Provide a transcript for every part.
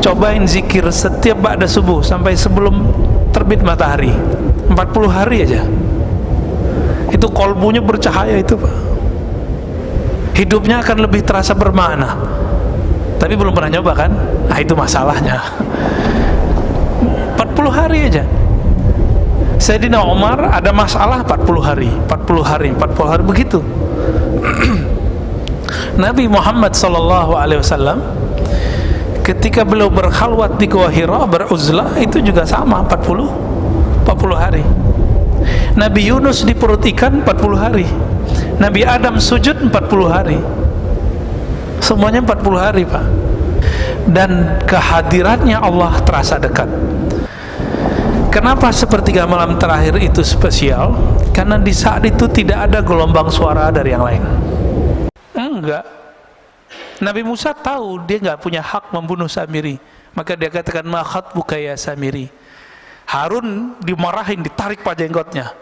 cobain zikir setiap ba'da subuh sampai sebelum terbit matahari 40 hari aja, itu kolbunya bercahaya itu Pak, hidupnya akan lebih terasa bermakna. Tapi belum pernah nyoba kan? Nah itu masalahnya. 40 hari aja. Sayyidina Umar ada masalah 40 hari, 40 hari, 40 hari begitu. Nabi Muhammad SAW ketika beliau berkhalwat di Gua Hira, beruzlah, itu juga sama 40 hari. Nabi Yunus di perut ikan 40 hari. Nabi Adam sujud 40 hari. Semuanya 40 hari Pak. Dan kehadirannya Allah terasa dekat. Kenapa sepertiga malam terakhir itu spesial? Karena di saat itu tidak ada gelombang suara dari yang lain. Enggak. Nabi Musa tahu dia nggak punya hak membunuh Samiri, maka dia katakan ma khatbuka ya Samiri. Harun dimarahin, ditarik jenggotnya.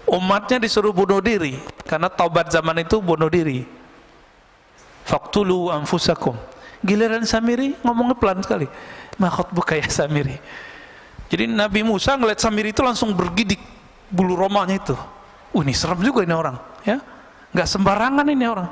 Umatnya disuruh bunuh diri karena taubat zaman itu bunuh diri. Faqtulu anfusakum. Giliran Samiri ngomongnya pelan sekali. Ma khatbuka ya Samiri. Jadi Nabi Musa ngeliat Samiri itu langsung bergidik bulu romanya itu. Ini serem juga ini orang, ya. Nggak sembarangan ini orang.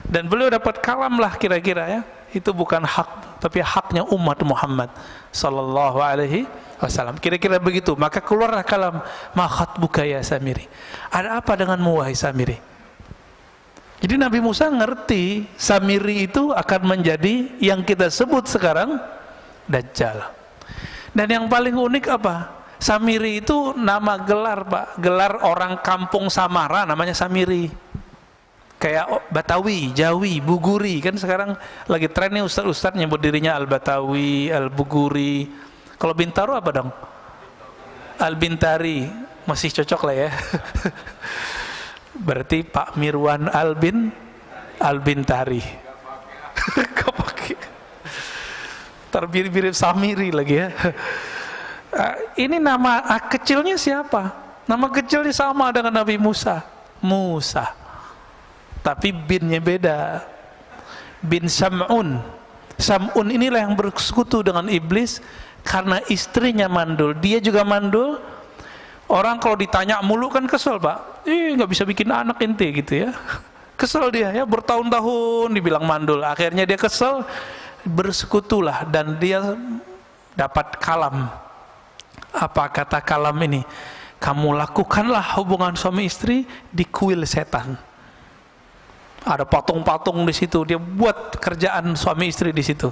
Dan beliau dapat kalam lah kira-kira ya. Itu bukan hak, tapi haknya umat Muhammad sallallahu alaihi wasallam. Kira-kira begitu. Maka keluarlah kalam ma khatbuka ya Samiri. Ada apa denganmu wahai Samiri? Jadi Nabi Musa ngerti Samiri itu akan menjadi yang kita sebut sekarang Dajjal. Dan yang paling unik apa? Samiri itu nama gelar Pak, gelar orang kampung Samara namanya Samiri. Kayak Batawi, Jawi, Buguri, kan sekarang lagi tren nih ustaz-ustaz nyebut dirinya Al-Batawi, Al-Buguri. Kalau Bintaro apa dong? Al-Bintari, masih cocok lah ya. Berarti Pak Mirwan Al-Bintari. Terbirip-birip Samiri lagi ya. Ini nama kecilnya siapa? Nama kecilnya sama dengan Nabi Musa, Musa. Tapi binnya beda. Bin Sam'un. Sam'un inilah yang bersekutu dengan iblis karena istrinya mandul. Dia juga mandul. Orang kalau ditanya mulu kan kesel Pak. Nggak bisa bikin anak ente gitu ya. Kesel dia ya, bertahun-tahun dibilang mandul. Akhirnya dia kesel, bersekutulah dan dia dapat kalam. Apa kata kalam ini? Kamu lakukanlah hubungan suami istri di kuil setan. Ada patung-patung di situ, dia buat kerjaan suami istri di situ.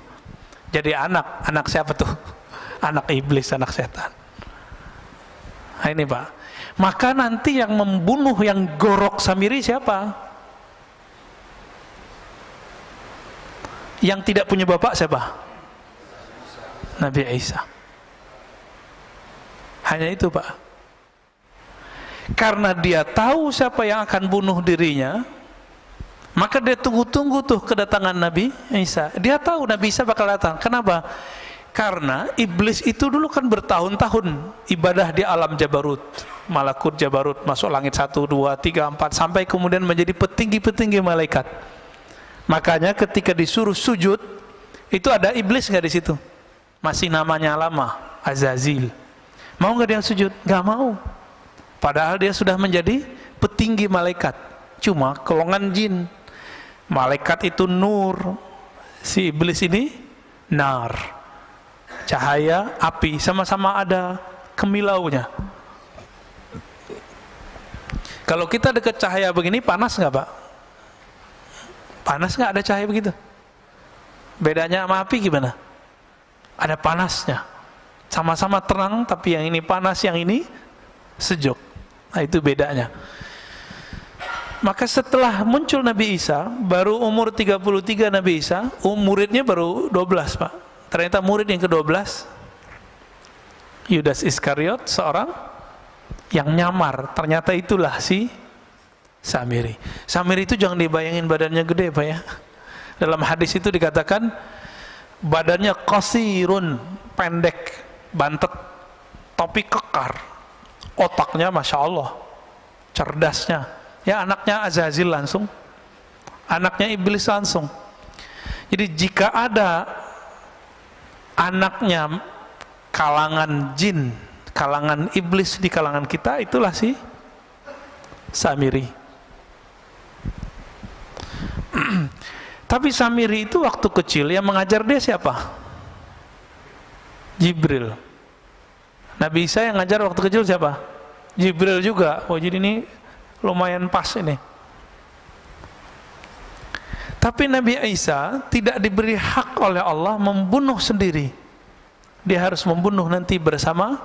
Jadi anak siapa tuh? Anak iblis, anak setan. Nah ini Pak. Maka nanti yang membunuh, yang gorok Samiri siapa? Yang tidak punya bapak siapa? Nabi Isa. Hanya itu Pak. Karena dia tahu siapa yang akan bunuh dirinya, maka dia tunggu-tunggu tuh kedatangan Nabi Isa. Dia tahu Nabi Isa bakal datang. Kenapa? Karena iblis itu dulu kan bertahun-tahun ibadah di alam Jabarut, Malakut Jabarut, masuk langit 1, 2, 3, 4, sampai kemudian menjadi petinggi-petinggi malaikat. Makanya ketika disuruh sujud, itu ada iblis nggak di situ? Masih namanya lama, Azazil. Mau nggak dia sujud? Nggak mau. Padahal dia sudah menjadi petinggi malaikat. Cuma golongan jin. Malaikat itu nur, si iblis ini nar. Cahaya, api, sama-sama ada kemilaunya. Kalau kita dekat cahaya begini, panas nggak Pak? Panas nggak ada cahaya begitu? Bedanya sama api gimana? Ada panasnya. Sama-sama terang, tapi yang ini panas, yang ini sejuk. Nah itu bedanya. Maka setelah muncul Nabi Isa, baru umur 33 Nabi Isa, muridnya baru 12 Pak. Ternyata murid yang ke-12 Yudas Iskariot, seorang yang nyamar. Ternyata itulah si Samiri. Samiri itu jangan dibayangin badannya gede Pak ya. Dalam hadis itu dikatakan badannya qasirun, pendek, bantet, tapi kekar. Otaknya Masya Allah, cerdasnya. Ya anaknya Azazil langsung, anaknya iblis langsung. Jadi jika ada anaknya kalangan jin, kalangan iblis di kalangan kita, itulah si Samiri. Tapi Samiri itu waktu kecil yang mengajar dia siapa? Jibril. Nabi Isa yang ngajar waktu kecil siapa? Jibril juga. Oh, jadi ini lumayan pas ini. Tapi Nabi Isa tidak diberi hak oleh Allah membunuh sendiri. Dia harus membunuh nanti bersama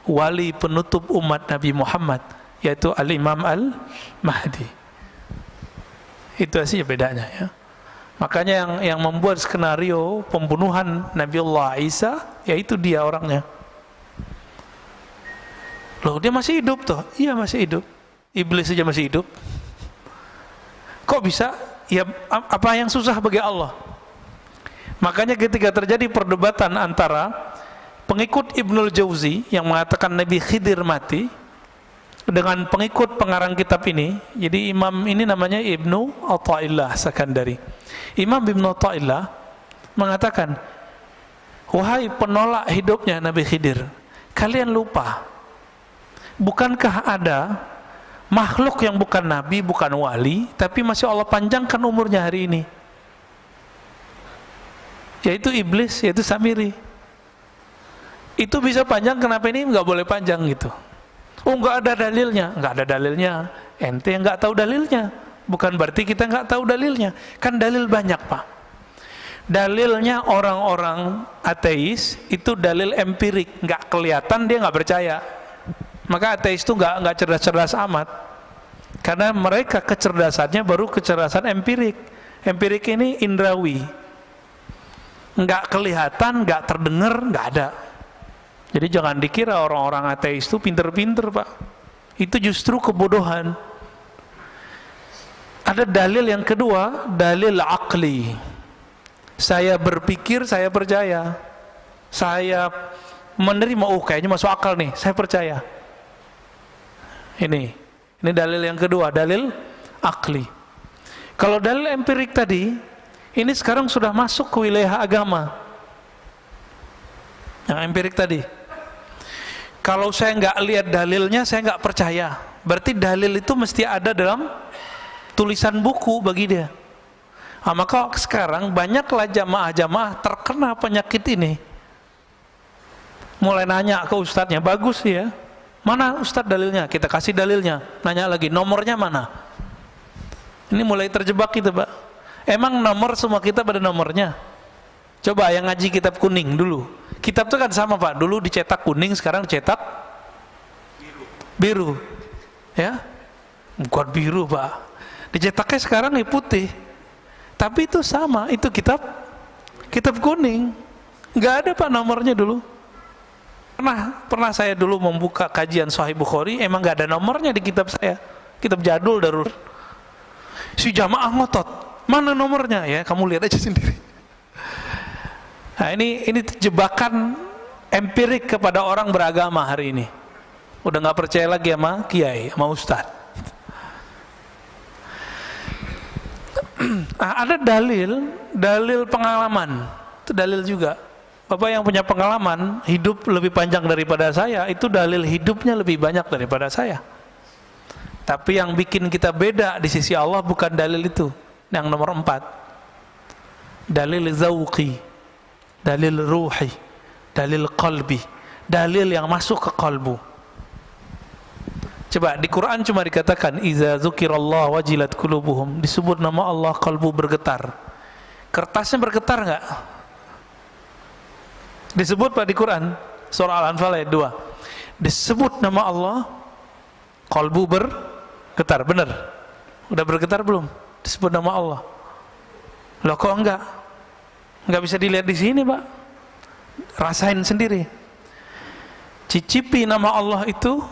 wali penutup umat Nabi Muhammad, yaitu Al-Imam Al-Mahdi. Itu sih bedanya ya. Makanya yang membuat skenario pembunuhan Nabiullah Isa, yaitu dia orangnya. Loh, dia masih hidup toh? Iya, masih hidup. Iblis saja masih hidup. Kok bisa? Ya, apa yang susah bagi Allah? Makanya ketika terjadi perdebatan antara pengikut Ibnul Jauzi yang mengatakan Nabi Khidir mati dengan pengikut pengarang kitab ini, jadi imam ini namanya Ibnu Athaillah Sakandari. Imam Ibnu Athaillah mengatakan, wahai penolak hidupnya Nabi Khidir, kalian lupa, bukankah ada makhluk yang bukan nabi, bukan wali, tapi masih Allah panjangkan umurnya hari ini, yaitu iblis, yaitu Samiri. Itu bisa panjang, kenapa ini nggak boleh panjang gitu? Oh, nggak ada dalilnya. Nggak ada dalilnya, ente yang nggak tahu dalilnya. Bukan berarti kita nggak tahu dalilnya. Kan dalil banyak, Pak. Dalilnya orang-orang ateis itu dalil empirik, nggak kelihatan, dia nggak percaya. Maka ateis itu nggak cerdas-cerdas amat, karena mereka kecerdasannya baru kecerdasan empirik. Empirik ini indrawi, nggak kelihatan, nggak terdengar, nggak ada. Jadi jangan dikira orang-orang ateis itu pinter-pinter, Pak. Itu justru kebodohan. Ada dalil yang kedua, dalil akli. Saya berpikir, saya percaya. Saya menerima, oh kayaknya masuk akal nih, saya percaya. Ini dalil yang kedua, dalil akli. Kalau dalil empirik tadi, ini sekarang sudah masuk ke wilayah agama. Yang empirik tadi, kalau saya nggak lihat dalilnya, saya nggak percaya. Berarti dalil itu mesti ada dalam tulisan buku bagi dia. Nah, maka sekarang banyaklah jamaah-jamaah terkena penyakit ini. Mulai nanya ke ustadznya, bagus ya, mana ustadz dalilnya? Kita kasih dalilnya. Nanya lagi, nomornya mana? Ini mulai terjebak gitu, Pak. Emang nomor semua kita pada nomornya? Coba yang ngaji kitab kuning dulu. Kitab itu kan sama, Pak. Dulu dicetak kuning, sekarang dicetak biru. Ya? Bukan biru, Pak. Dicetaknya sekarang nih putih. Tapi itu sama, itu kitab kuning. Nggak ada, Pak, nomornya dulu. Pernah saya dulu membuka kajian Sahih Bukhari, emang nggak ada nomornya di kitab saya. Kitab jadul darur. Si jamaah ngotot, mana nomornya? Ya, kamu lihat aja sendiri. Nah, ini jebakan empirik kepada orang beragama hari ini. Udah nggak percaya lagi sama kiai, sama ustadz. Nah, ada dalil pengalaman. Itu dalil juga. Bapak yang punya pengalaman hidup lebih panjang daripada saya, itu dalil hidupnya lebih banyak daripada saya. Tapi yang bikin kita beda di sisi Allah bukan dalil itu. Yang nomor 4, dalil zauqi, dalil ruhi, dalil qalbi, dalil yang masuk ke kalbu. Coba di Quran cuma dikatakan iza dzukirallah wajilat qulubuhum, disebut nama Allah kalbu bergetar. Kertasnya bergetar enggak? Disebut Pak di Quran surah Al-Anfal ayat 2. Disebut nama Allah, kalbu bergetar, benar? Udah bergetar belum? Disebut nama Allah. Loh kok enggak? Enggak bisa dilihat di sini, Pak. Rasain sendiri. Cicipi nama Allah itu,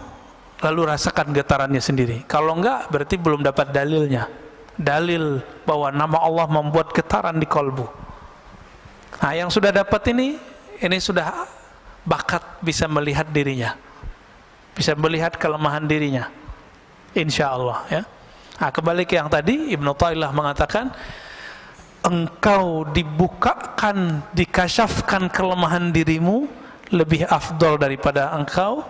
lalu rasakan getarannya sendiri. Kalau enggak, berarti belum dapat dalilnya. Dalil bahwa nama Allah membuat getaran di kalbu. Nah, yang sudah dapat ini sudah bakat bisa melihat dirinya, bisa melihat kelemahan dirinya, insya Allah ya. Nah, kembali ke yang tadi, Ibnu Athaillah mengatakan engkau dibukakan, dikasyafkan kelemahan dirimu lebih afdol daripada engkau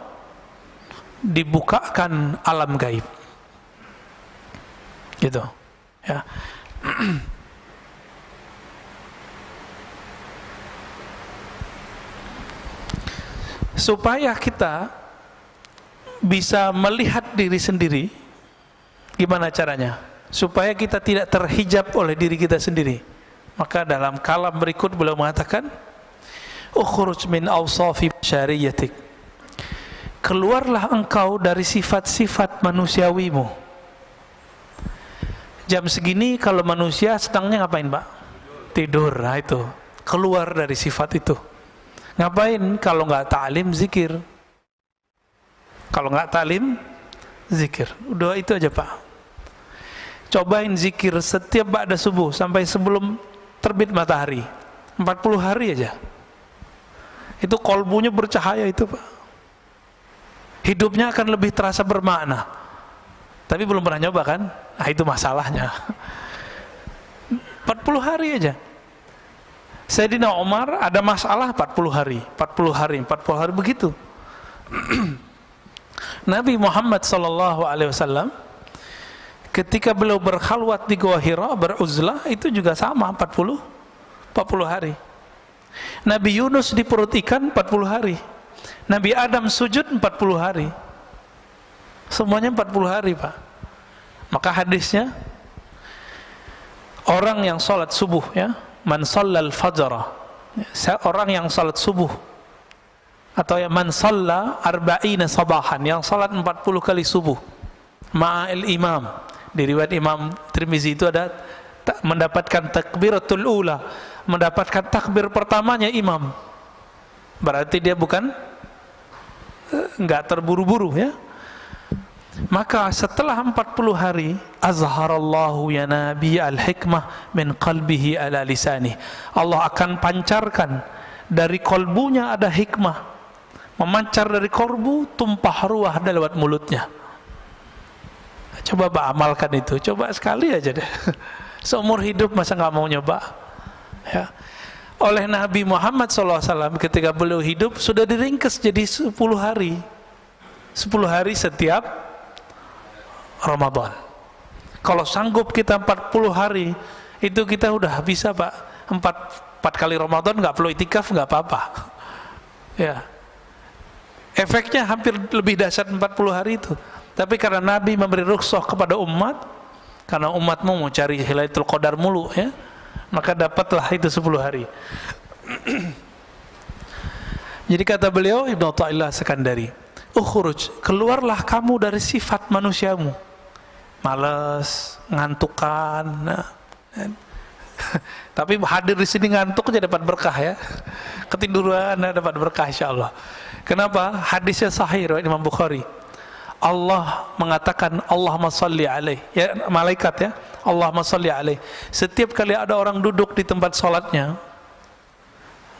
dibukakan alam gaib. Gitu ya. Supaya kita bisa melihat diri sendiri, gimana caranya? Supaya kita tidak terhijab oleh diri kita sendiri. Maka dalam kalam berikut beliau mengatakan, ukhruj min awsafi syariyatik, keluarlah engkau dari sifat-sifat manusiawimu. Jam segini kalau manusia sedangnya ngapain, Pak? Tidur. Nah itu, keluar dari sifat itu. Ngapain? Kalau nggak ta'lim, zikir. Kalau nggak ta'lim, zikir. Udah itu aja, Pak. Cobain zikir setiap ba'da subuh sampai sebelum terbit matahari. 40 hari aja. Itu kolbunya bercahaya itu, Pak. Hidupnya akan lebih terasa bermakna. Tapi belum pernah nyoba kan? Nah itu masalahnya. 40 hari aja. Sayyidina Umar ada masalah 40 hari, 40 hari, 40 hari begitu. Nabi Muhammad SAW ketika beliau berkhalwat di Gua Hira, beruzlah, itu juga sama 40 hari. Nabi Yunus di perut ikan 40 hari. Nabi Adam sujud 40 hari. Semuanya 40 hari, Pak. Maka hadisnya, orang yang sholat subuh ya, man shallal fajra, orang yang salat subuh, atau ya man shalla arba'ina sabahan, yang salat 40 kali subuh ma'al imam. Di riwayat Imam Tirmizi itu ada mendapatkan takbiratul ula, mendapatkan takbir pertamanya imam. Berarti dia bukan enggak terburu-buru ya. Maka setelah 40 hari, azharallahu ya nabi al-hikmah min qalbihi ala lisani. Allah akan pancarkan dari kolbunya ada hikmah, memancar dari kolbu, tumpah ruah lewat mulutnya. Coba Pak amalkan itu, coba sekali aja deh. Seumur hidup masa nggak mau nyoba? Ya. Oleh Nabi Muhammad SAW ketika beliau hidup sudah diringkas jadi 10 hari. 10 hari setiap Ramadan. Kalau sanggup kita 40 hari, itu kita udah bisa, Pak. 4 kali Ramadan nggak perlu itikaf, nggak apa-apa. Ya. Efeknya hampir lebih dahsyat 40 hari itu. Tapi karena Nabi memberi rukhsah kepada umat, karena umatmu mau cari Lailatul Qadar mulu ya, maka dapatlah itu 10 hari. Jadi kata beliau, Ibnu Athaillah Sekandari, ukhruj, keluarlah kamu dari sifat manusiamu. Malas, ngantukan. Nah. Tapi hadir di sini ngantuk aja dapat berkah ya. Ketiduran dapat berkah insyaallah. Kenapa? Hadisnya sahih riwayat Imam Bukhari. Allah mengatakan Allahumma shalli alaih. Ya malaikat ya. Allahumma shalli alaih. Setiap kali ada orang duduk di tempat salatnya,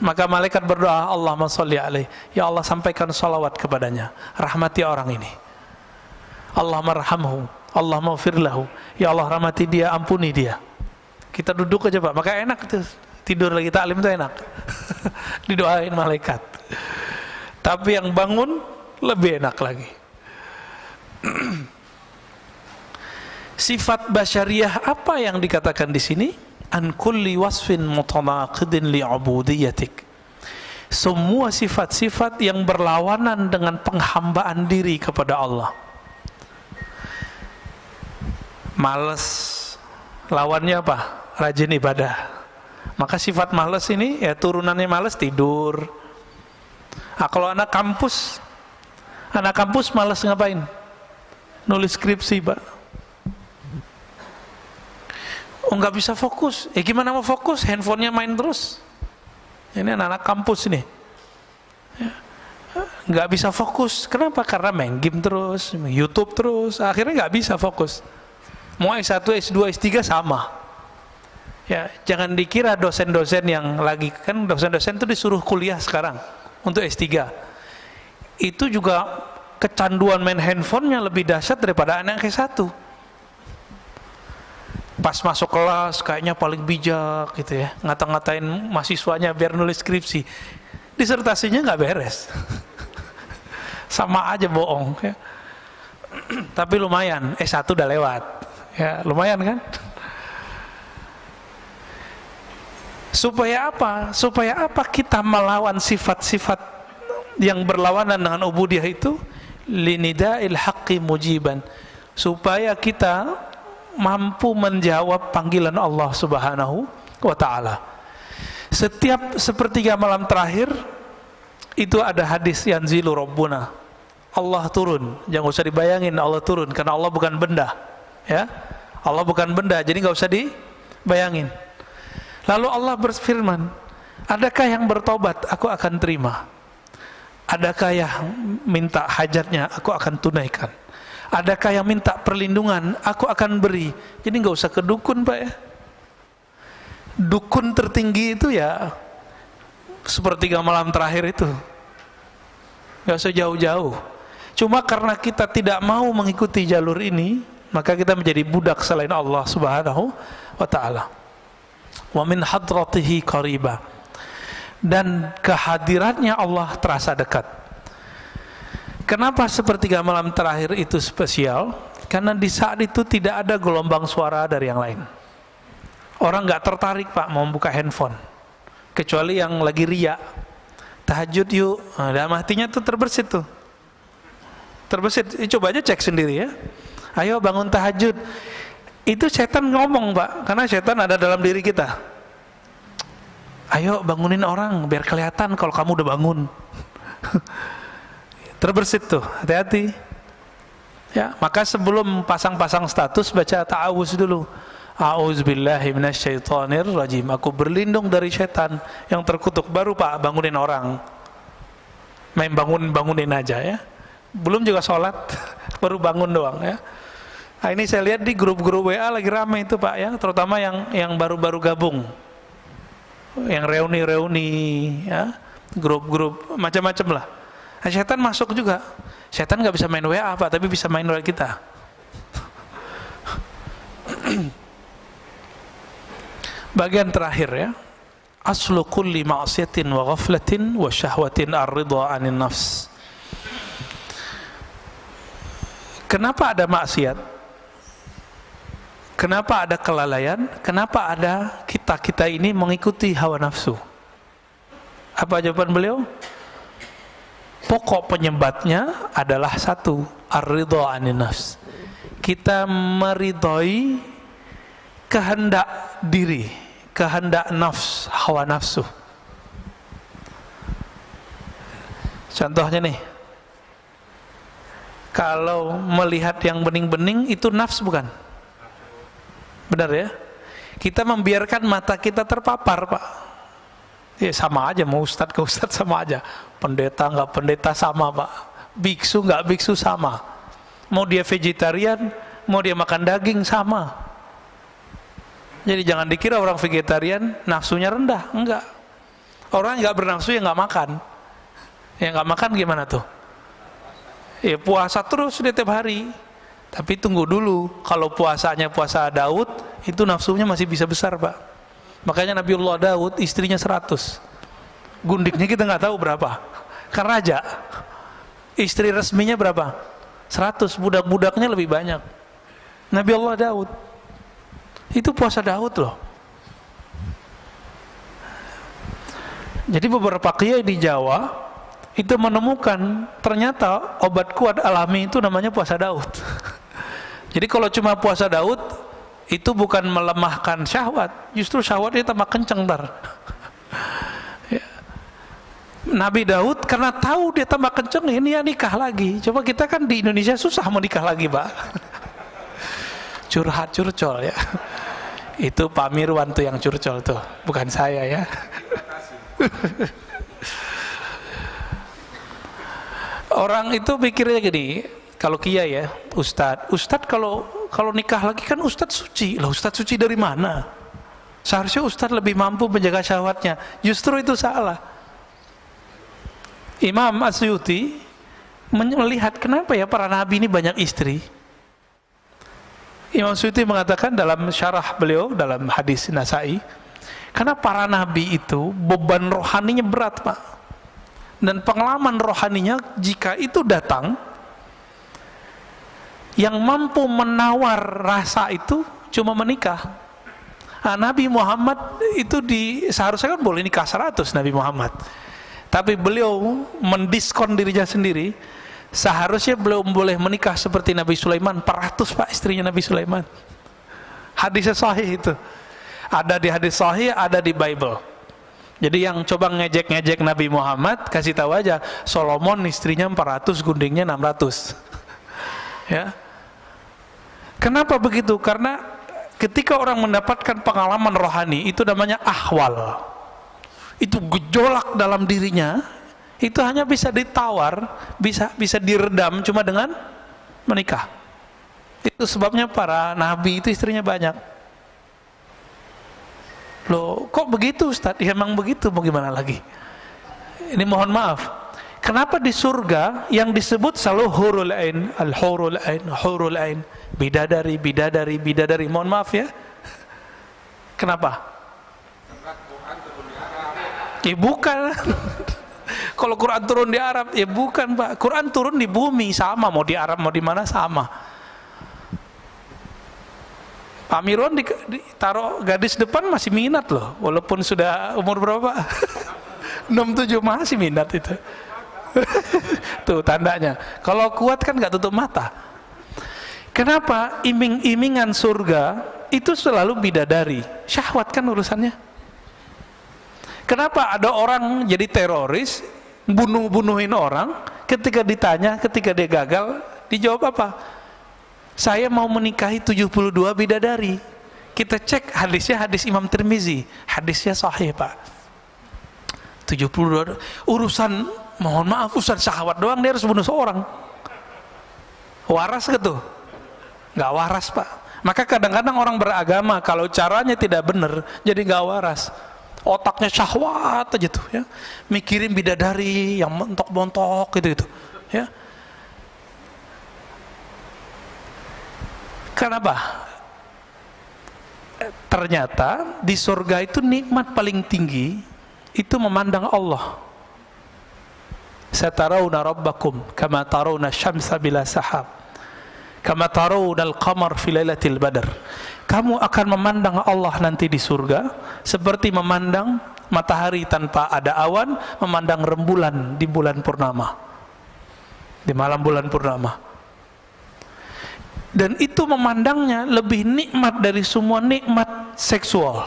maka malaikat berdoa Allahumma shalli alaih. Ya Allah sampaikan salawat kepadanya. Rahmati orang ini. Allahumma arhamhu. Allahumma ighfir lahu. Ya Allah rahmati dia, ampuni dia. Kita duduk aja Pak, maka enak tuh. Tidur lagi taklim itu enak. Didoain malaikat. Tapi yang bangun lebih enak lagi. Sifat basyariyah apa yang dikatakan di sini? An kulli wasfin mutanaqidin li'ubudiyatik. Semua sifat-sifat yang berlawanan dengan penghambaan diri kepada Allah. Malas, lawannya apa? Rajin ibadah. Maka sifat malas ini ya turunannya malas tidur. Nah, kalau anak kampus malas ngapain? Nulis skripsi Pak. Oh nggak bisa fokus. Gimana mau fokus? Handphonenya main terus. Ini anak-anak kampus ini. Nggak bisa fokus. Kenapa? Karena main game terus, YouTube terus. Akhirnya nggak bisa fokus. Mau S1, S2, S3 sama. Ya, jangan dikira dosen-dosen yang lagi, kan dosen-dosen itu disuruh kuliah sekarang untuk S3. Itu juga kecanduan main handphonenya lebih dahsyat daripada anak S1. Pas masuk kelas kayaknya paling bijak gitu ya, ngata-ngatain mahasiswanya biar nulis skripsi, disertasinya nggak beres. Sama aja bohong ya. Tapi lumayan, S1 udah lewat ya, lumayan kan. Supaya apa? Supaya apa kita melawan sifat-sifat yang berlawanan dengan ubudiyah itu? Linida'il haqqi mujiban, supaya kita mampu menjawab panggilan Allah Subhanahu wa ta'ala. Setiap sepertiga malam terakhir itu ada hadis yanzilu rabbuna, Allah turun. Jangan usah dibayangin Allah turun, karena Allah bukan benda ya. Allah bukan benda, jadi nggak usah dibayangin. Lalu Allah berfirman, adakah yang bertobat, aku akan terima. Adakah yang minta hajatnya, aku akan tunaikan. Adakah yang minta perlindungan, aku akan beri. Jadi nggak usah ke dukun Pak ya. Dukun tertinggi itu ya sepertiga malam terakhir itu, nggak usah jauh-jauh. Cuma karena kita tidak mau mengikuti jalur ini, maka kita menjadi budak selain Allah Subhanahu wa ta'ala. Wa min hadratihi qariba, dan kehadirannya Allah terasa dekat. Kenapa sepertiga malam terakhir itu spesial? Karena di saat itu tidak ada gelombang suara dari yang lain. Orang nggak tertarik Pak mau buka handphone, kecuali yang lagi riya, tahajud yuk. Nah, dalam hatinya tuh terbersit tuh, terbersit. Coba aja cek sendiri ya. Ayo bangun tahajud. Itu setan ngomong Pak, karena setan ada dalam diri kita. Ayo bangunin orang biar kelihatan kalau kamu udah bangun. Terbersit tuh, hati-hati ya. Maka sebelum pasang-pasang status, baca ta'awuz dulu. A'udzubillahi minasyaitonirrajim, aku berlindung dari setan yang terkutuk. Baru Pak bangunin orang. Main bangunin aja ya, belum juga sholat, baru bangun doang ya. Nah, ini saya lihat di grup-grup WA lagi ramai itu Pak ya, terutama yang baru-baru gabung, yang reuni-reuni ya, grup-grup macam-macam lah. Nah, setan masuk juga. Setan nggak bisa main WA Pak, tapi bisa main WA kita. Bagian terakhir ya, aslu kulli ma'siyatin wa ghaflatin wa syahwatin ar-ridha 'anil nafs. Kenapa ada maksiat? Kenapa ada kelalaian? Kenapa ada kita ini mengikuti hawa nafsu? Apa jawaban beliau? Pokok penyebabnya adalah satu, ar-ridha 'anil nafs. Kita meridhoi kehendak diri, kehendak nafs, hawa nafsu. Contohnya nih, kalau melihat yang bening-bening itu nafs bukan? Benar ya? Kita membiarkan mata kita terpapar Pak. Ya sama aja, mau ustadz ke ustadz sama aja, pendeta nggak pendeta sama Pak, biksu nggak biksu sama, mau dia vegetarian, mau dia makan daging sama. Jadi jangan dikira orang vegetarian nafsunya rendah, enggak. Orang nggak bernafsu ya nggak makan. Yang nggak makan gimana tuh? Ya puasa terus dia tiap hari. Tapi tunggu dulu, kalau puasanya puasa Daud, itu nafsunya masih bisa besar Pak. Makanya Nabiullah Daud istrinya 100, gundiknya kita nggak tahu berapa. Kan raja, istri resminya berapa? 100, budak-budaknya lebih banyak. Nabiullah Daud, itu puasa Daud loh. Jadi beberapa kiai di Jawa itu menemukan ternyata obat kuat alami itu namanya puasa Daud. Jadi kalau cuma puasa Daud itu bukan melemahkan syahwat, justru syahwatnya tambah kenceng ntar. Ya. Nabi Daud karena tahu dia tambah kenceng, ini ya nikah lagi. Coba kita kan di Indonesia susah mau nikah lagi Pak. Curhat curcol ya. Itu Pak Mirwan tuh yang curcol tuh, bukan saya ya. Orang itu pikirnya gini, kalau kiai ya, ustadz kalau nikah lagi kan ustadz suci. Lah ustadz suci dari mana? Seharusnya ustadz lebih mampu menjaga syahwatnya. Justru itu salah. Imam Asyuti melihat kenapa ya para nabi ini banyak istri. Imam Suyuti mengatakan dalam syarah beliau dalam hadis Nasai, karena para nabi itu beban rohaninya berat, Pak. Dan pengalaman rohaninya jika itu datang, yang mampu menawar rasa itu cuma menikah. Nah, Nabi Muhammad itu seharusnya kan boleh nikah 100 Nabi Muhammad. Tapi beliau mendiskon dirinya sendiri. Seharusnya beliau boleh menikah seperti Nabi Sulaiman 400, Pak, istrinya Nabi Sulaiman. Hadisnya sahih itu. Ada di hadis sahih, ada di Bible. Jadi yang coba ngejek-ngejek Nabi Muhammad, kasih tahu aja, Solomon istrinya 400, guntingnya 600. Ya. Kenapa begitu? Karena ketika orang mendapatkan pengalaman rohani, itu namanya ahwal. Itu gejolak dalam dirinya. Itu hanya bisa ditawar, bisa diredam cuma dengan menikah. Itu sebabnya para nabi itu istrinya banyak. Loh, kok begitu Ustaz? Ya emang begitu, mau gimana lagi? Ini mohon maaf. Kenapa di surga yang disebut selalu hurul ain, al-hurul ain, hurul ain, bidadari, bidadari, bidadari. Mohon maaf ya. Kenapa? Ya bukan. Kalau Quran turun di Arab, ya bukan, Pak. Quran turun di bumi, sama, mau di Arab mau di mana sama. Pak Mirwan ditaruh gadis depan masih minat loh, walaupun sudah umur berapa? 67 masih minat itu. Tuh tandanya. Kalau kuat kan nggak tutup mata. Kenapa? Iming-imingan surga itu selalu bidadari. Syahwat kan urusannya. Kenapa ada orang jadi teroris, bunuh-bunuhin orang, ketika ditanya, ketika dia gagal, dijawab apa? Saya mau menikahi 72 bidadari. Kita cek hadisnya, hadis Imam Tirmizi, hadisnya sahih, Pak. 72 urusan, mohon maaf, urusan syahwat doang dia harus bunuh seorang. Waras gitu? Nggak waras, Pak. Maka kadang-kadang orang beragama kalau caranya tidak benar, jadi nggak waras. Otaknya syahwat aja tuh, ya. Mikirin bidadari yang montok-montok gitu-gitu, ya. Kenapa? Ternyata di surga itu nikmat paling tinggi itu memandang Allah. Satarawna rabbakum kama tarawna syamsa bila sahab, kama tarawna al-qamar fi lailatul badr. Kamu akan memandang Allah nanti di surga seperti memandang matahari tanpa ada awan, memandang rembulan di bulan purnama, di malam bulan purnama. Dan itu memandangnya lebih nikmat dari semua nikmat seksual.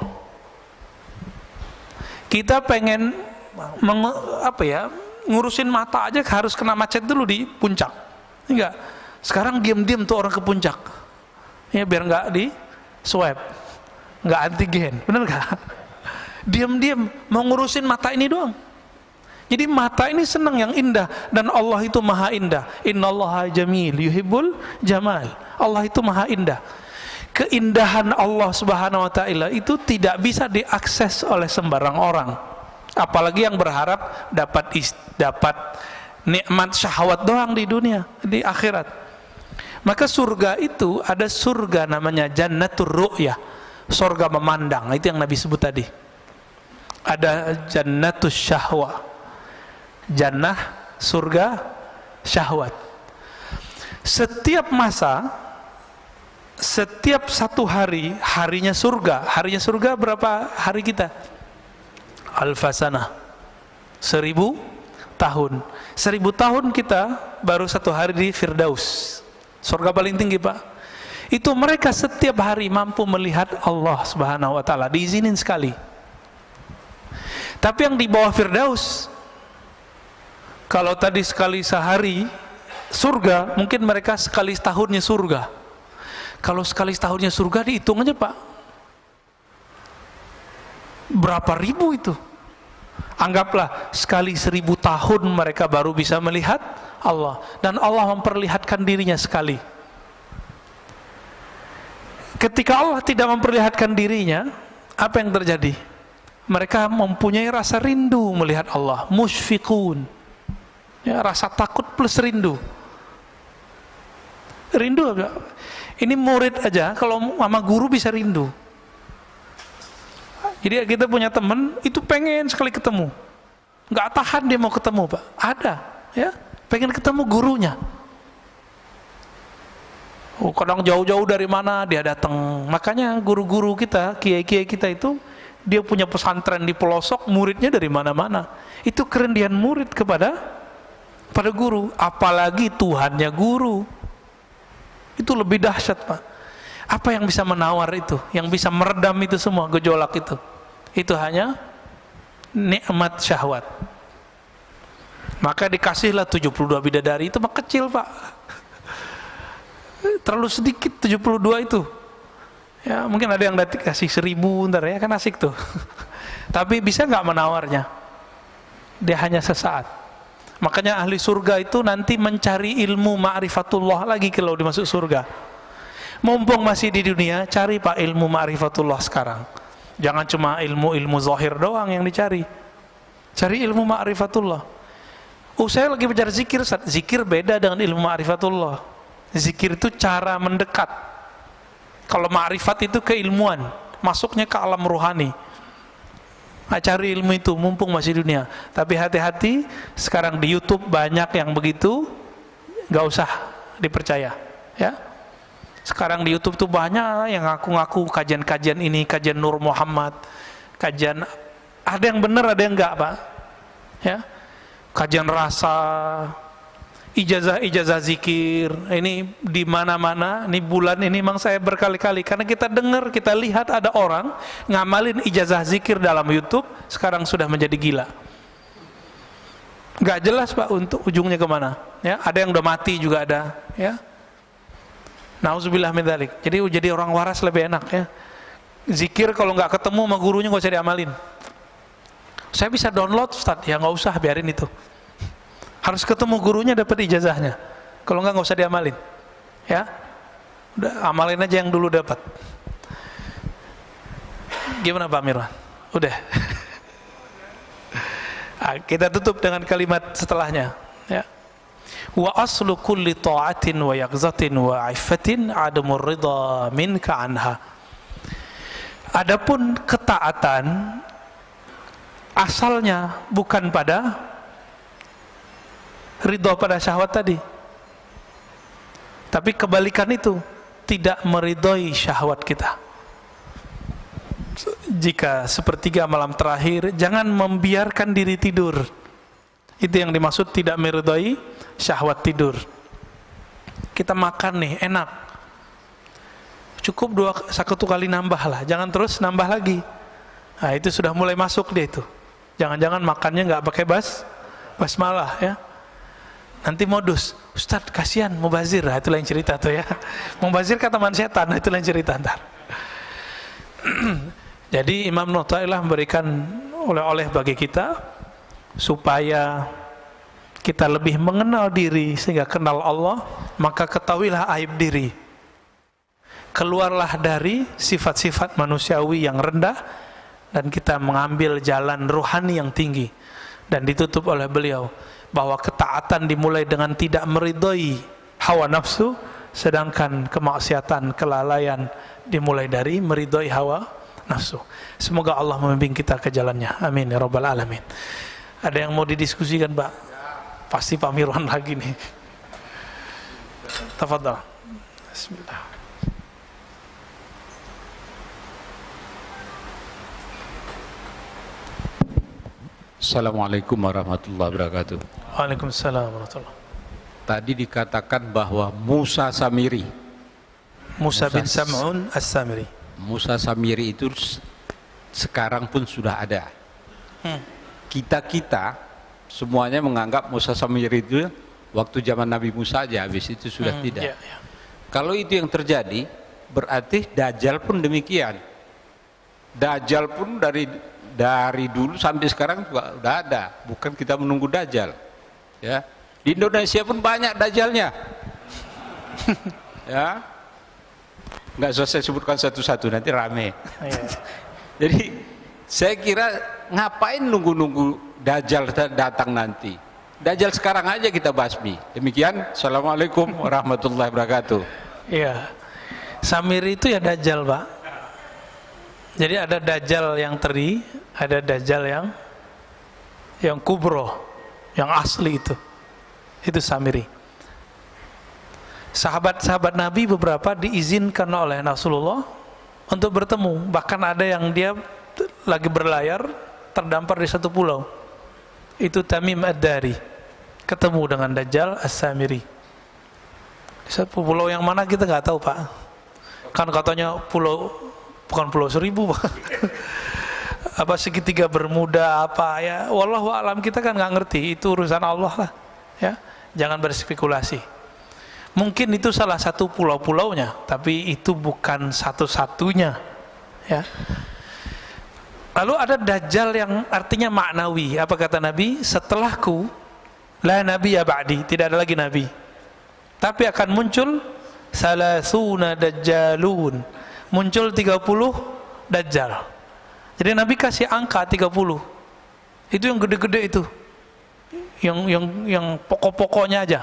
Kita pengen ngurusin mata aja harus kena macet dulu di puncak. Enggak. Sekarang diam-diam tuh orang ke puncak. Ya biar enggak di swab, enggak antigen. Bener enggak? Diam-diam mau ngurusin mata ini doang. Jadi mata ini senang yang indah, dan Allah itu maha indah. Innallaha jamil yuhibbul jamal. Allah itu maha indah. Keindahan Allah Subhanahu wa taala itu tidak bisa diakses oleh sembarang orang. Apalagi yang berharap dapat nikmat syahwat doang di dunia, di akhirat. Maka surga itu ada surga namanya jannatur ru'yah, surga memandang. Itu yang Nabi sebut tadi. Ada jannatus syahwah, jannah surga syahwat. Setiap masa, setiap satu hari, harinya surga berapa hari kita? Alfasanah, 1000 tahun. 1000 tahun kita baru satu hari di Firdaus, surga paling tinggi, Pak. Itu mereka setiap hari mampu melihat Allah Subhanahu wa taala, diizinin sekali. Tapi yang di bawah Firdaus, kalau tadi sekali sehari surga, mungkin mereka sekali setahunnya surga. Kalau sekali setahunnya surga dihitung aja, Pak, berapa ribu itu. Anggaplah sekali 1000 tahun mereka baru bisa melihat Allah, dan Allah memperlihatkan dirinya sekali. Ketika Allah tidak memperlihatkan dirinya, apa yang terjadi? Mereka mempunyai rasa rindu melihat Allah, musyfiqun, ya, rasa takut plus rindu. Rindu Ini murid aja kalau sama guru bisa rindu. Jadi kita punya teman itu pengen sekali ketemu, nggak tahan dia mau ketemu Pak. Ada, ya, pengen ketemu gurunya. Oh, kadang jauh-jauh dari mana dia datang. Makanya guru-guru kita, kiai-kiai kita itu dia punya pesantren di pelosok, muridnya dari mana-mana. Itu kerendian murid kepada guru, apalagi Tuhannya guru. Itu lebih dahsyat Pak. Apa yang bisa menawar itu, yang bisa meredam itu semua gejolak itu? Itu hanya nikmat syahwat. Maka dikasihlah 72 bidadari, itu mah kecil Pak. Terlalu sedikit 72 itu. Ya, mungkin ada yang kasih 1000 ntar ya, kan asik tuh. Tapi bisa nggak menawarnya? Dia hanya sesaat. Makanya ahli surga itu nanti mencari ilmu ma'rifatullah lagi kalau dimasuk surga. Mumpung masih di dunia, cari Pak ilmu ma'rifatullah sekarang. Jangan cuma ilmu zahir doang yang dicari. Cari ilmu ma'rifatullah. Saya lagi belajar zikir. Zikir beda dengan ilmu ma'rifatullah. Zikir itu cara mendekat. Kalau ma'rifat itu keilmuan, masuknya ke alam rohani. Cari ilmu itu mumpung masih dunia. Tapi hati-hati, sekarang di YouTube banyak yang begitu, nggak usah dipercaya, ya. Sekarang di YouTube tuh banyak yang ngaku-ngaku kajian-kajian ini, kajian Nur Muhammad, kajian, ada yang benar, ada yang enggak Pak, ya. Kajian rasa, ijazah zikir, ini di mana-mana. Ini bulan ini memang saya berkali-kali, karena kita dengar, kita lihat ada orang ngamalin ijazah zikir dalam YouTube, sekarang sudah menjadi gila. Nggak jelas Pak untuk ujungnya kemana. Ya, ada yang udah mati juga ada. Ya, nauzubillah min dzalik. Jadi orang waras lebih enak ya. Zikir kalau nggak ketemu sama gurunya nggak usah diamalin. Saya bisa download Ustaz, ya nggak usah, biarin itu. Harus ketemu gurunya, dapat ijazahnya. Kalau nggak usah diamalin, ya. Udah amalin aja yang dulu dapat. Gimana Pak Mirwan? Udah. Kita tutup dengan kalimat setelahnya. Ya. Wa aslu kulli ta'atin wa yaqzatin wa 'iffatin 'adamur ridha minka anha. Adapun ketaatan asalnya bukan pada ridho pada syahwat tadi, tapi kebalikan itu, tidak meridhoi syahwat kita. Jika sepertiga malam terakhir, jangan membiarkan diri tidur. Itu yang dimaksud tidak meridhoi syahwat tidur. Kita makan nih, enak, cukup satu kali nambah lah, jangan terus nambah lagi. Nah, itu sudah mulai masuk dia itu. Jangan-jangan makannya nggak pakai basmalah ya. Nanti modus, Ustadz kasihan mubazir, nah, itu lain cerita tuh ya. Mubazir kan teman setan, itu lain cerita ntar. Jadi Imam Nu'ta'ilah memberikan oleh-oleh bagi kita supaya kita lebih mengenal diri, sehingga kenal Allah, maka ketahuilah aib diri. Keluarlah dari sifat-sifat manusiawi yang rendah dan kita mengambil jalan rohani yang tinggi. Dan ditutup oleh beliau bahwa ketaatan dimulai dengan tidak meridhoi hawa nafsu, sedangkan kemaksiatan, kelalaian dimulai dari meridhoi hawa nafsu. Semoga Allah membimbing kita ke jalannya. Amin ya rabbal alamin. Ada yang mau didiskusikan Pak? Pasti Pak Mirwan lagi nih. Tafadhal. Bismillah. Assalamualaikum warahmatullahi wabarakatuh. Waalaikumsalam warahmatullahi. Tadi dikatakan bahwa Musa Samiri, Musa bin Sam'un As-Samiri. Musa Samiri itu sekarang pun sudah ada. Kita semuanya menganggap Musa Samiri itu waktu zaman Nabi Musa aja, habis itu sudah tidak. Ya, ya. Kalau itu yang terjadi, berarti Dajjal pun demikian. Dajjal pun dari dulu sampai sekarang juga udah ada, bukan kita menunggu Dajjal. Ya, di Indonesia pun banyak Dajjalnya. Ya, nggak usah saya sebutkan satu-satu, nanti rame. Jadi saya kira ngapain nunggu-nunggu Dajjal datang nanti? Dajjal sekarang aja kita basmi. Demikian, assalamualaikum warahmatullahi wabarakatuh. Iya, Samiri itu ya Dajjal, Pak. Jadi ada Dajjal yang teri, ada Dajjal yang kubro, yang asli itu. Itu Samiri. Sahabat-sahabat Nabi beberapa diizinkan oleh Rasulullah untuk bertemu. Bahkan ada yang dia lagi berlayar terdampar di satu pulau. Itu Tamim Ad-Dari. Ketemu dengan Dajjal As-Samiri. Di satu pulau yang mana kita nggak tahu, Pak. Kan katanya pulau, bukan Pulau Seribu, Pak. Apa segitiga Bermuda apa ya. Wallahu a'lam, kita kan nggak ngerti. Itu urusan Allah lah. Ya, jangan berspekulasi. Mungkin itu salah satu pulau-pulaunya, tapi itu bukan satu-satunya. Ya. Lalu ada Dajjal yang artinya maknawi. Apa kata Nabi? Setelahku la nabiyya ba'di, tidak ada lagi nabi. Tapi akan muncul salasuna dajjalun. Muncul 30 dajjal. Jadi Nabi kasih angka 30. Itu yang gede-gede itu. Yang pokok-pokoknya aja.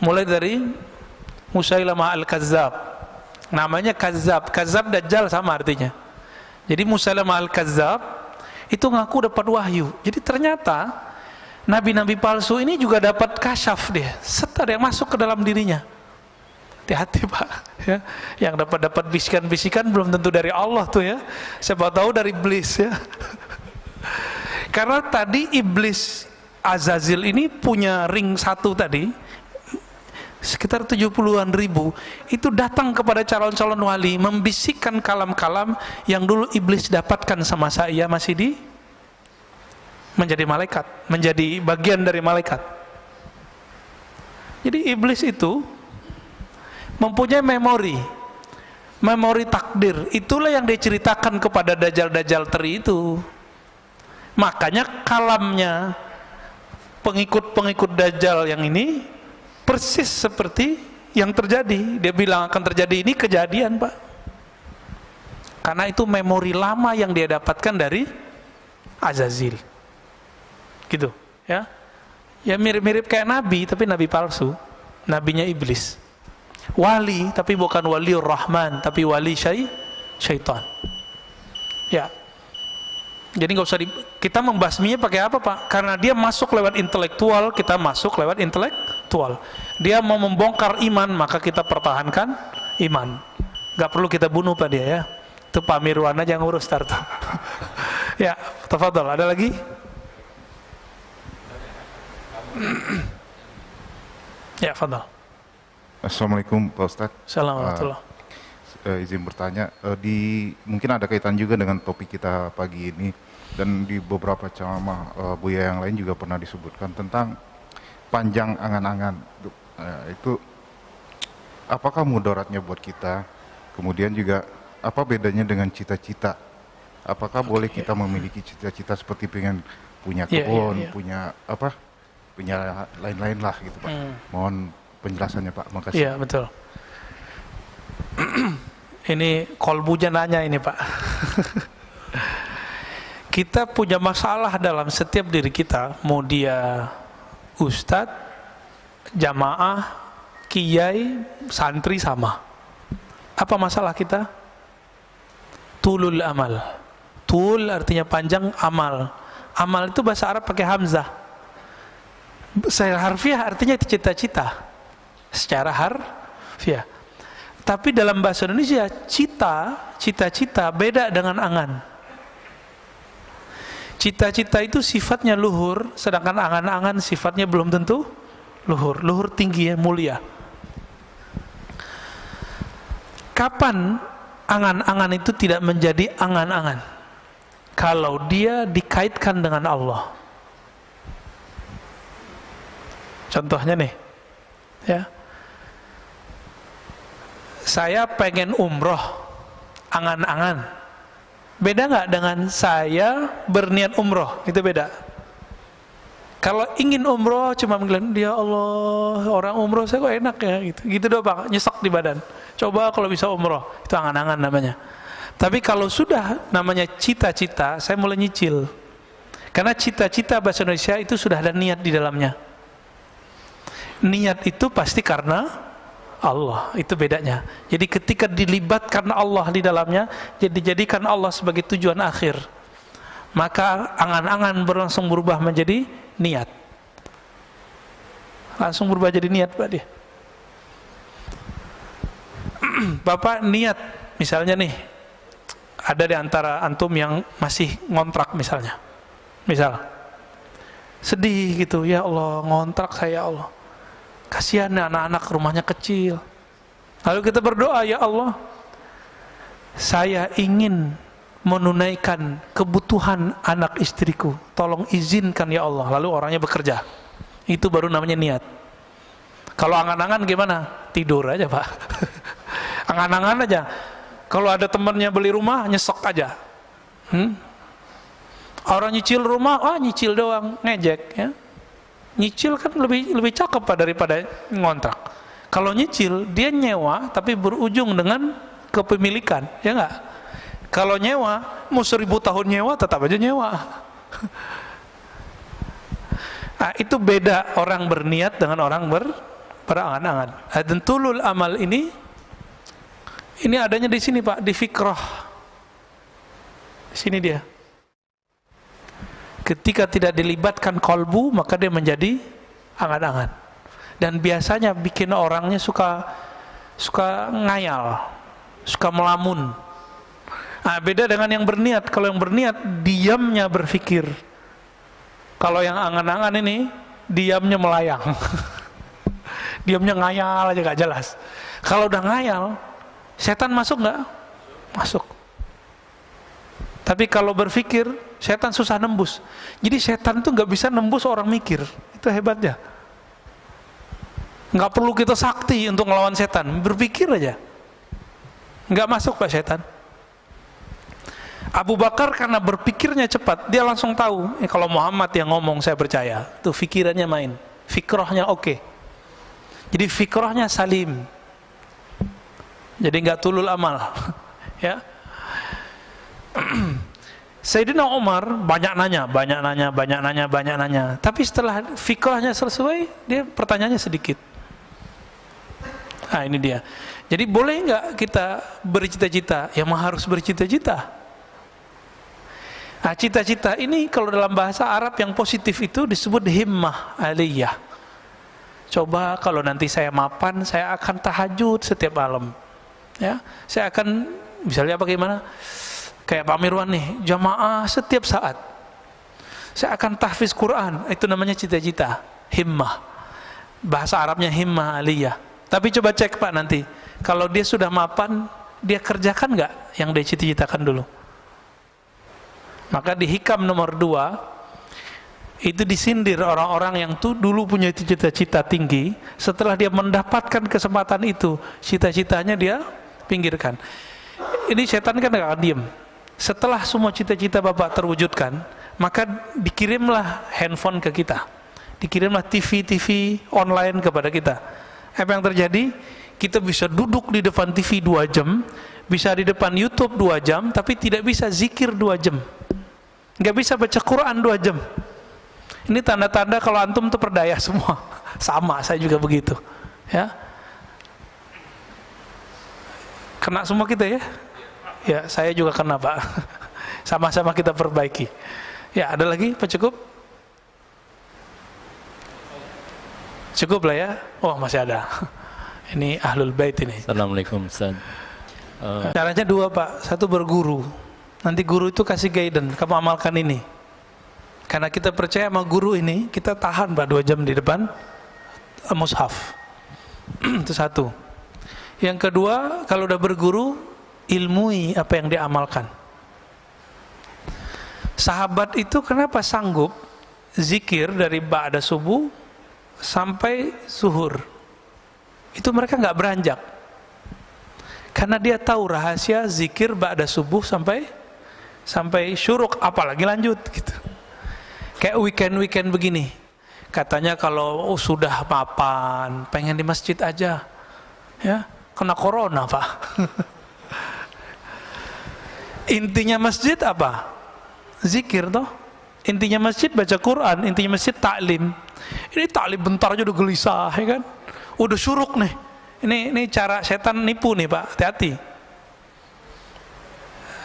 Mulai dari Musailamah Al-Kazzab. Namanya Kazzab. Kazzab Dajjal sama artinya. Jadi Musailamah Al-Kazzab itu ngaku dapat wahyu. Jadi ternyata nabi-nabi palsu ini juga dapat kasyaf dia. Ada yang masuk ke dalam dirinya. Hati-hati, Pak. Ya, yang dapat bisikan-bisikan belum tentu dari Allah tuh ya. Siapa tahu dari iblis ya. Karena tadi iblis Azazil ini punya ring satu tadi. Sekitar 70-an ribu itu datang kepada calon-calon wali membisikkan kalam-kalam yang dulu iblis dapatkan sama saya masih menjadi malaikat, menjadi bagian dari malaikat. Jadi iblis itu mempunyai memori takdir. Itulah yang diceritakan kepada dajjal-dajjal teri itu. Makanya kalamnya pengikut-pengikut dajjal yang ini persis seperti yang terjadi. Dia bilang akan terjadi, ini kejadian, Pak. Karena itu memori lama yang dia dapatkan dari Azazil. Gitu, ya. Ya mirip-mirip kayak nabi, tapi nabi palsu. Nabinya iblis. Wali, tapi bukan waliur rahman, tapi wali syaitan. Ya. Jadi nggak usah kita membasminya pakai apa, Pak? Karena dia masuk lewat intelektual, kita masuk lewat intelektual. Dia mau membongkar iman, maka kita pertahankan iman. Nggak perlu kita bunuh, Pak, dia ya. Itu Pak Mirwan aja yang ngurus start. Ya, tafadhol. Ada lagi? Ya, fadhol. Assalamualaikum Pak Ustadz. Assalamualaikum. Izin bertanya, mungkin ada kaitan juga dengan topik kita pagi ini, dan di beberapa ceramah Buya yang lain juga pernah disebutkan tentang panjang angan-angan. Itu apakah mudaratnya buat kita? Kemudian juga apa bedanya dengan cita-cita? Apakah boleh kita memiliki cita-cita seperti pengen punya kebun, punya apa, punya lain-lain lah gitu, Pak. Mohon penjelasannya, Pak. Makasih. Iya, betul. Ini kolbunya nanya ini, Pak. Kita punya masalah dalam setiap diri kita, mau dia ustadz, jamaah, kiai, santri sama. Apa masalah kita? Tulul amal. Tul artinya panjang, amal. Amal itu bahasa Arab pakai hamzah. Secara harfiah artinya cita-cita. Secara harfiah. Tapi dalam bahasa Indonesia, cita-cita beda dengan angan. Cita-cita itu sifatnya luhur, sedangkan angan-angan sifatnya belum tentu luhur. Luhur tinggi ya, mulia. Kapan angan-angan itu tidak menjadi angan-angan? Kalau dia dikaitkan dengan Allah. Contohnya nih, ya. Saya pengen umroh, angan-angan. Beda nggak dengan saya berniat umroh? Itu beda. Kalau ingin umroh cuma bilang, ya Allah, orang umroh saya kok enak ya, gitu doang, Pak, nyesek di badan. Coba kalau bisa umroh, itu angan-angan namanya. Tapi kalau sudah namanya cita-cita, saya mulai nyicil. Karena cita-cita bahasa Indonesia itu sudah ada niat di dalamnya. Niat itu pasti karena Allah. Itu bedanya. Jadi ketika dilibatkan Allah di dalamnya, jadi dijadikan Allah sebagai tujuan akhir, maka angan-angan langsung berubah menjadi niat. Langsung berubah jadi niat, Pak dia. Bapak niat, misalnya nih, ada di antara antum yang masih ngontrak misalnya. Misal, sedih gitu, ya Allah, ngontrak saya, ya Allah. Kasihan anak-anak, rumahnya kecil. Lalu kita berdoa, ya Allah, saya ingin menunaikan kebutuhan anak istriku, tolong izinkan ya Allah. Lalu orangnya bekerja. Itu baru namanya niat. Kalau angan-angan gimana? Tidur aja, Pak. Angan-angan aja. Kalau ada temannya beli rumah, nyesek aja. Orang nyicil rumah, nyicil doang, ngejek ya. Nyicil kan lebih cakep, Pak, daripada ngontrak. Kalau nyicil, dia nyewa tapi berujung dengan kepemilikan, ya enggak? Kalau nyewa, mau 1000 tahun nyewa, tetap aja nyewa. Nah, itu beda orang berniat dengan orang berangan-angan. Dan tulul amal ini adanya di sini, Pak, di fikrah. Sini dia. Ketika tidak dilibatkan kolbu, maka dia menjadi angan-angan. Dan biasanya bikin orangnya suka ngayal, suka melamun. Nah, beda dengan yang berniat. Kalau yang berniat, diamnya berpikir. Kalau yang angan-angan ini, diamnya melayang. Diamnya ngayal aja, gak jelas. Kalau udah ngayal, setan masuk nggak? Masuk. Tapi kalau berpikir, setan susah nembus. Jadi setan tuh nggak bisa nembus orang mikir. Itu hebatnya. Nggak perlu kita sakti untuk melawan setan. Berpikir aja, nggak masuk, Pak, setan. Abu Bakar karena berpikirnya cepat, dia langsung tahu, kalau Muhammad yang ngomong saya percaya. Tuh fikirannya main, fikrahnya oke. Jadi fikrahnya salim. Jadi nggak tulul amal, ya. Sayyidina Umar banyak nanya. Tapi setelah fikrahnya selesai, dia pertanyaannya sedikit. Nah, ini dia. Jadi boleh nggak kita bercita-cita? Ya mah harus bercita-cita. Nah, cita-cita ini kalau dalam bahasa Arab yang positif itu disebut himmah aliyah. Coba kalau nanti saya mapan, saya akan tahajud setiap malam. Ya, saya akan misalnya bagaimana? Kayak Pak Mirwan nih, jamaah setiap saat. Saya akan tahfiz Quran, itu namanya cita-cita, himmah. Bahasa Arabnya himmah aliyah. Tapi coba cek, Pak, nanti. Kalau dia sudah mapan, dia kerjakan nggak yang dia cita-citakan dulu? Maka di hikam nomor 2 itu disindir orang-orang yang tuh dulu punya cita-cita tinggi, setelah dia mendapatkan kesempatan itu, cita-citanya dia pinggirkan. Ini setan kan gak akan diem. Setelah semua cita-cita Bapak terwujudkan, maka dikirimlah handphone ke kita, dikirimlah TV online kepada kita. Apa yang terjadi? Kita bisa duduk di depan TV 2 jam, bisa di depan YouTube 2 jam, tapi tidak bisa zikir 2 jam, nggak bisa baca Quran 2 jam. Ini tanda-tanda kalau antum tuh perdaya semua. Sama, saya juga begitu, ya. Kena semua kita ya. Ya, saya juga kena, Pak. Sama-sama kita perbaiki. Ya, ada lagi, Pak, cukup? Cukup lah ya. Oh, masih ada. Ini Ahlul Bait ini. Assalamualaikum, Ustaz. Caranya 2, Pak. 1 berguru. Nanti guru itu kasih guidance, kamu amalkan ini. Karena kita percaya sama guru ini, kita tahan, Pak, 2 jam di depan mushaf. Itu 1. Yang kedua, kalau udah berguru, ilmui apa yang diamalkan. Sahabat itu kenapa sanggup zikir dari ba'da subuh sampai zuhur? Itu mereka nggak beranjak. Karena dia tahu rahasia zikir ba'da subuh sampai syuruk, apalagi lanjut gitu. Kayak weekend begini. Katanya kalau sudah mapan, pengen di masjid aja. Ya, kena corona, Pak. Intinya masjid apa? Zikir toh. Intinya masjid baca Quran, intinya masjid taklim. Ini taklim bentar aja udah gelisah, ya kan? Udah syuruk nih. Ini cara setan nipu nih Pak, hati-hati.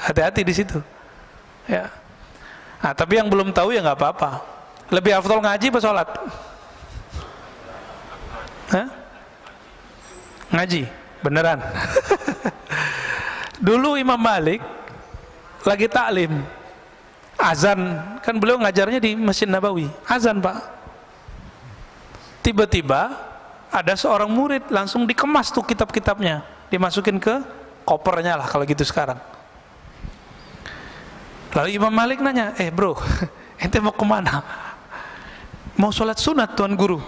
Hati-hati di situ. Ya. Nah, tapi yang belum tahu ya nggak apa-apa. Lebih afdal ngaji apa sholat? Hah? Ngaji, beneran. Dulu Imam Malik lagi taklim, azan, kan beliau ngajarnya di Masjid Nabawi, azan Pak. Tiba-tiba ada seorang murid langsung dikemas tuh kitab-kitabnya, dimasukin ke kopernya lah kalau gitu sekarang. Lalu Imam Malik nanya, bro, ente mau kemana? Mau sholat sunat Tuan Guru.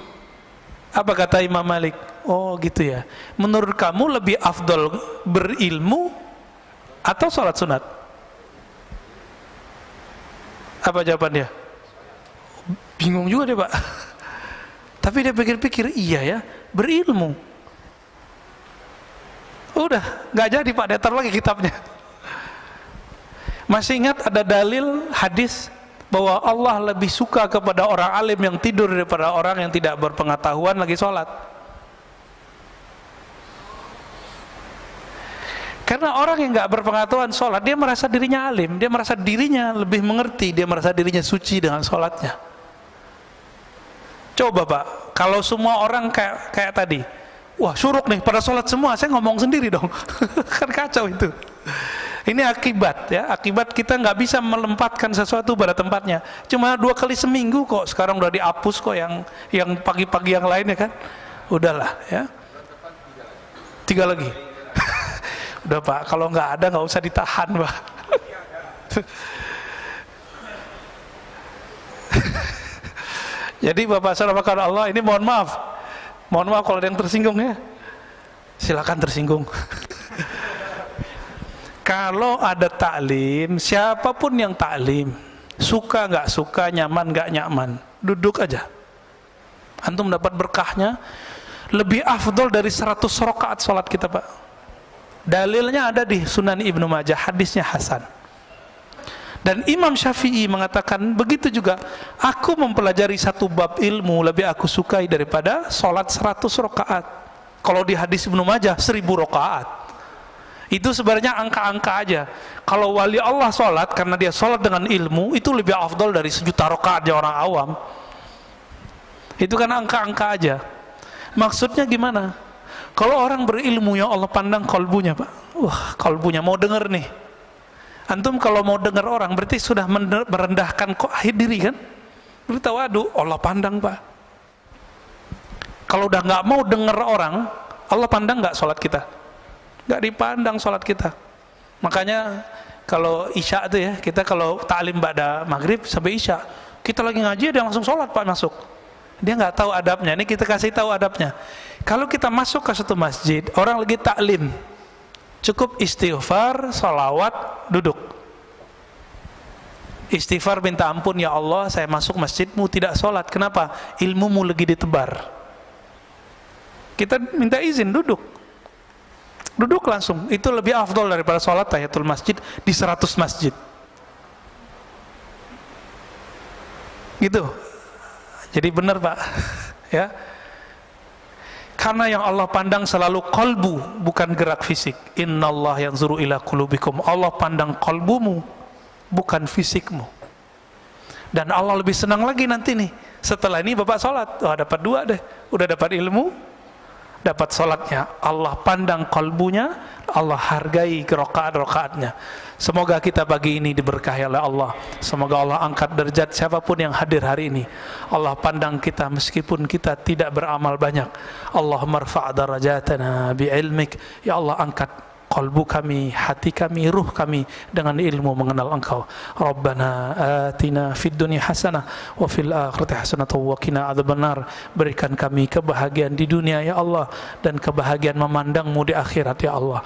Apa kata Imam Malik? Oh gitu ya, menurut kamu lebih afdol berilmu atau sholat sunat? Apa jawaban dia? Bingung juga dia Pak. Tapi dia pikir-pikir, iya ya, berilmu. Udah, gak jadi Pak, dia taruh lagi kitabnya. Masih ingat ada dalil hadis bahwa Allah lebih suka kepada orang alim yang tidur daripada orang yang tidak berpengetahuan lagi sholat. Karena orang yang gak berpengetahuan sholat, dia merasa dirinya alim, dia merasa dirinya lebih mengerti, dia merasa dirinya suci dengan sholatnya. Coba Pak, kalau semua orang kayak tadi, wah syuruk nih pada sholat semua, saya ngomong sendiri dong. Kan kacau itu. Ini akibat ya, akibat kita nggak bisa melempatkan sesuatu pada tempatnya. Cuma 2 kali seminggu kok, sekarang udah dihapus kok yang pagi-pagi yang lainnya kan. Udahlah ya. 3 lagi. Udah Pak, kalau nggak ada nggak usah ditahan Pak. Jadi Bapak saudara Allah, ini mohon maaf kalau ada yang tersinggung ya. Silakan tersinggung. Kalau ada taklim, siapapun yang taklim, suka nggak suka, nyaman nggak nyaman, duduk aja. Antum dapat berkahnya lebih afdol dari 100 rakaat sholat kita Pak. Dalilnya ada di Sunan Ibnu Majah, hadisnya hasan. Dan Imam Syafi'i mengatakan begitu juga, aku mempelajari 1 bab ilmu lebih aku sukai daripada sholat 100 rakaat. Kalau di hadis Ibnu Majah 1000 rakaat. Itu sebenarnya angka-angka aja. Kalau wali Allah sholat karena dia sholat dengan ilmu, itu lebih afdal dari 1.000.000 rakaat orang awam. Itu kan angka-angka aja. Maksudnya gimana? Kalau orang berilmu, ya Allah pandang kolbunya Pak. Wah, kolbunya mau denger nih. Antum kalau mau dengar orang berarti sudah merendahkan diri kan? Berarti waduh, Allah pandang Pak. Kalau udah nggak mau dengar orang, Allah pandang nggak sholat kita? Nggak dipandang sholat kita. Makanya kalau isya itu ya, kita kalau taklim ba'da maghrib sampai isya, kita lagi ngaji dia langsung sholat Pak masuk. Dia nggak tahu adabnya. Ini kita kasih tahu adabnya. Kalau kita masuk ke satu masjid, orang lagi taklim, cukup istighfar, salawat, duduk. Istighfar minta ampun, ya Allah saya masuk masjidmu tidak sholat. Kenapa? Ilmumu lagi ditebar. Kita minta izin duduk. Duduk langsung. Itu lebih afdol daripada sholat tahiyatul masjid di 100 masjid. Gitu. Jadi benar Pak. Ya. Karena yang Allah pandang selalu kolbu, bukan gerak fisik. Innallah yanzuru ila qulubikum. Allah pandang kolbumu, bukan fisikmu. Dan Allah lebih senang lagi nanti nih, setelah ini Bapak sholat, wah dapat 2 deh. Udah dapat ilmu, dapat sholatnya. Allah pandang kolbunya, Allah hargai rakaat-rakaatnya. Semoga kita pagi ini diberkahi oleh Allah. Semoga Allah angkat derajat siapapun yang hadir hari ini. Allah pandang kita meskipun kita tidak beramal banyak. Allahumma rfa' darajatana bi'ilmik. Ya Allah angkat qalbu kami, hati kami, ruh kami dengan ilmu mengenal Engkau. Rabbana atina fid dunya hasanah wa fil akhirati hasanah wa qina adzabannar. Berikan kami kebahagiaan di dunia ya Allah dan kebahagiaan memandang-Mu di akhirat ya Allah.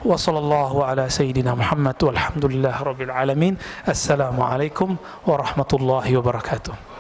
Wa sallallahu ala sayyidina Muhammad walhamdulillah rabbil alamin. Assalamualaikum warahmatullahi wabarakatuh.